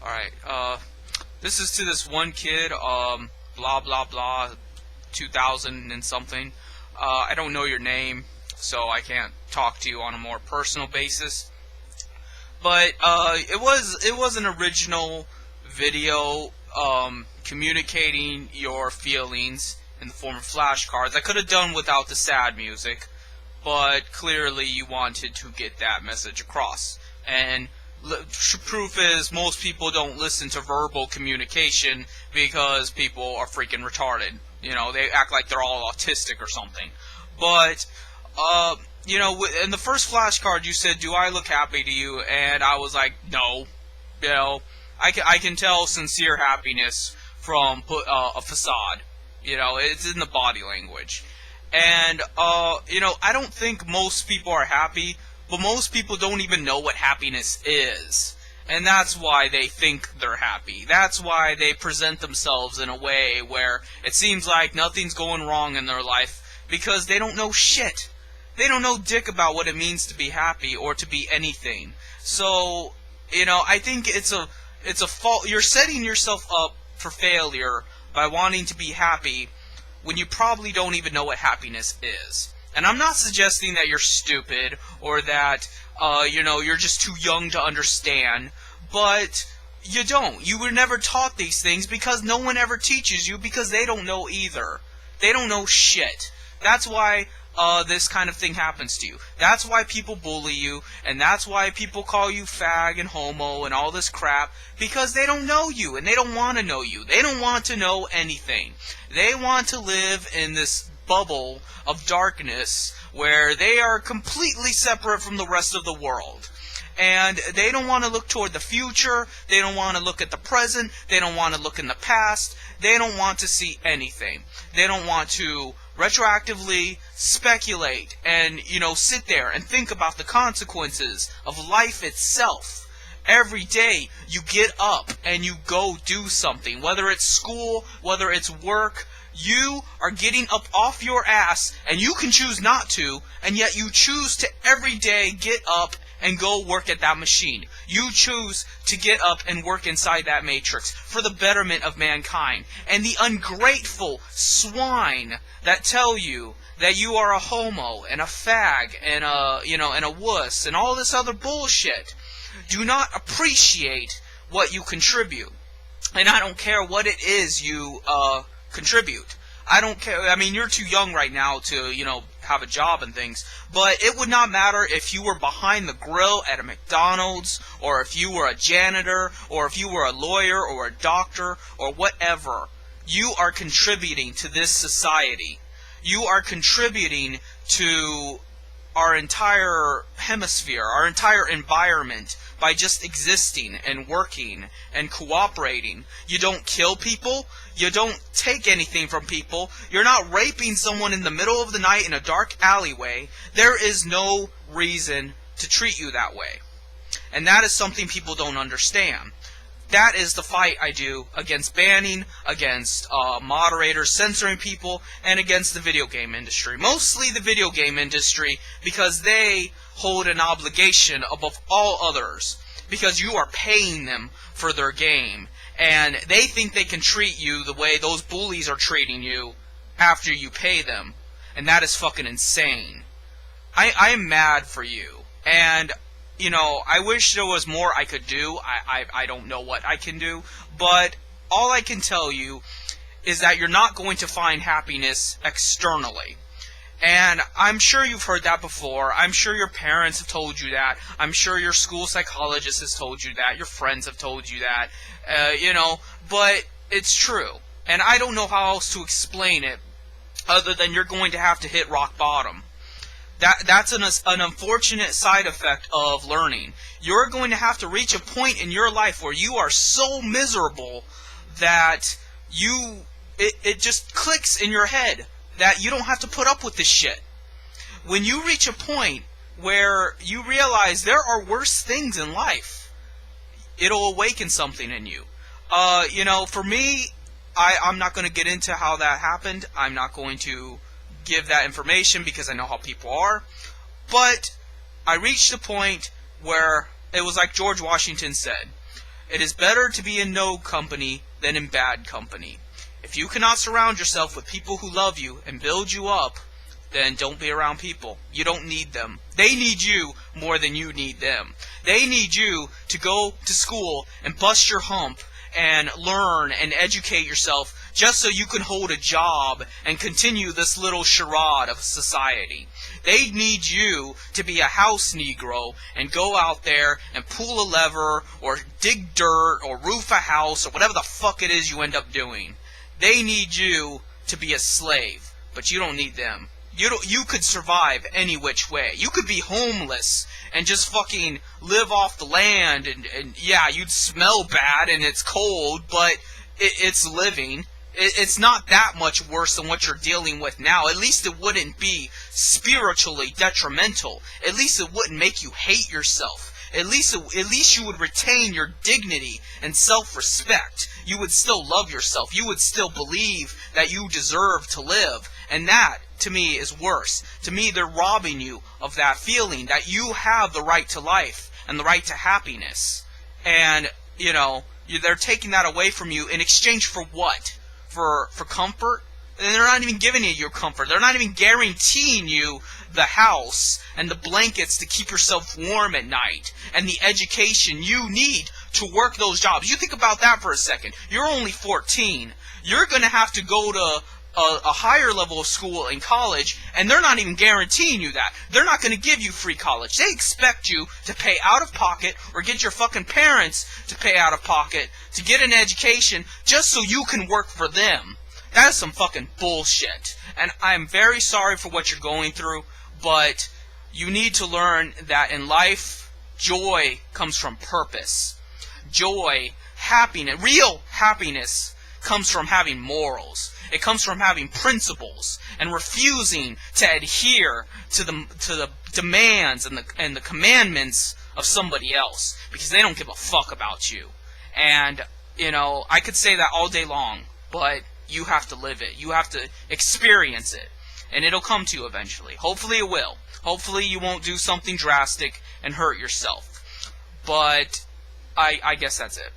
Alright, this is to this one kid, blah blah blah, 2000 and something. I don't know your name, so I can't talk to you on a more personal basis. But, it was an original video, communicating your feelings in the form of flashcards. I could have done without the sad music, but clearly you wanted to get that message across. And proof is most people don't listen to verbal communication because people are freaking retarded. You know, they act like they're all autistic or something. But, you know, in the first flashcard you said, "Do I look happy to you?" And I was like, no. You know, I can tell sincere happiness from a facade. You know, it's in the body language. And, you know, I don't think most people are happy, but most people don't even know what happiness is. And that's why they think they're happy. That's why they present themselves in a way where it seems like nothing's going wrong in their life, because they don't know shit. They don't know dick about what it means to be happy or to be anything. So, you know, I think it's a fault. You're setting yourself up for failure by wanting to be happy when you probably don't even know what happiness is. And I'm not suggesting that you're stupid or that, you know, you're just too young to understand, but you don't. You were never taught these things because no one ever teaches you, because they don't know either. They don't know shit. That's why this kind of thing happens to you. That's why people bully you, and that's why people call you fag and homo and all this crap, because they don't know you, and they don't want to know you. They don't want to know anything. They want to live in this bubble of darkness where they are completely separate from the rest of the world. And they don't want to look toward the future. They don't want to look at the present. They don't want to look in the past. They don't want to see anything. They don't want to retroactively speculate and, you know, sit there and think about the consequences of life itself. Every day you get up and you go do something, whether it's school, whether it's work. You are getting up off your ass, and you can choose not to, and yet you choose to every day get up and go work at that machine. You choose to get up and work inside that matrix for the betterment of mankind. And the ungrateful swine that tell you that you are a homo and a fag and a, you know, and a wuss and all this other bullshit do not appreciate what you contribute. And I don't care what it is you contribute. I don't care. I mean, you're too young right now to, you know, have a job and things. But it would not matter if you were behind the grill at a McDonald's, or if you were a janitor, or if you were a lawyer or a doctor or whatever. You are contributing to this society. You are contributing to our entire hemisphere, our entire environment, by just existing and working and cooperating. You don't kill people. You don't take anything from people. You're not raping someone in the middle of the night in a dark alleyway. There is no reason to treat you that way. And that is something people don't understand. That is the fight I do against banning, against moderators censoring people, and against the video game industry. Mostly the video game industry, because they hold an obligation above all others, because you are paying them for their game, and they think they can treat you the way those bullies are treating you after you pay them, and that is fucking insane. I am mad for you, and you know, I wish there was more I could do. I don't know what I can do, but all I can tell you is that you're not going to find happiness externally. And I'm sure you've heard that before. I'm sure your parents have told you that. I'm sure your school psychologist has told you that. Your friends have told you that. You know, but it's true. And I don't know how else to explain it other than you're going to have to hit rock bottom. That's an unfortunate side effect of learning. You're going to have to reach a point in your life where you are so miserable that it just clicks in your head that you don't have to put up with this shit. When you reach a point where you realize there are worse things in life, it'll awaken something in you. You know, for me, I'm not going to get into how that happened. I'm not going to give that information because I know how people are. But I reached a point where it was like George Washington said, It is better to be in no company than in bad company. If you cannot surround yourself with people who love you and build you up, then don't be around people. You don't need them. They need you more than you need them. They need you to go to school and bust your hump and learn and educate yourself just so you can hold a job and continue this little charade of society. They need you to be a house Negro and go out there and pull a lever or dig dirt or roof a house or whatever the fuck it is you end up doing. They need you to be a slave, but you don't need them. You could survive any which way. You could be homeless and just fucking live off the land and yeah, you'd smell bad and it's cold, but it's living. It's not that much worse than what you're dealing with now. At least it wouldn't be spiritually detrimental. At least it wouldn't make you hate yourself. At least you would retain your dignity and self-respect. You would still love yourself. You would still believe that you deserve to live. And that, to me, is worse. To me, they're robbing you of that feeling that you have the right to life and the right to happiness. And, you know, they're taking that away from you in exchange for what? For comfort? And they're not even giving you your comfort. They're not even guaranteeing you the house and the blankets to keep yourself warm at night and the education you need to work those jobs. You think about that for a second. You're only 14. You're going to have to go to a higher level of school in college, and they're not even guaranteeing you that. They're not going to give you free college. They expect you to pay out of pocket or get your fucking parents to pay out of pocket to get an education just so you can work for them. That is some fucking bullshit. And I'm very sorry for what you're going through, but you need to learn that in life, joy comes from purpose. Joy, happiness, real happiness comes from having morals. It comes from having principles and refusing to adhere to the demands and the commandments of somebody else because they don't give a fuck about you. And, you know, I could say that all day long, but you have to live it. You have to experience it. And it'll come to you eventually. Hopefully it will. Hopefully you won't do something drastic and hurt yourself. But I guess that's it.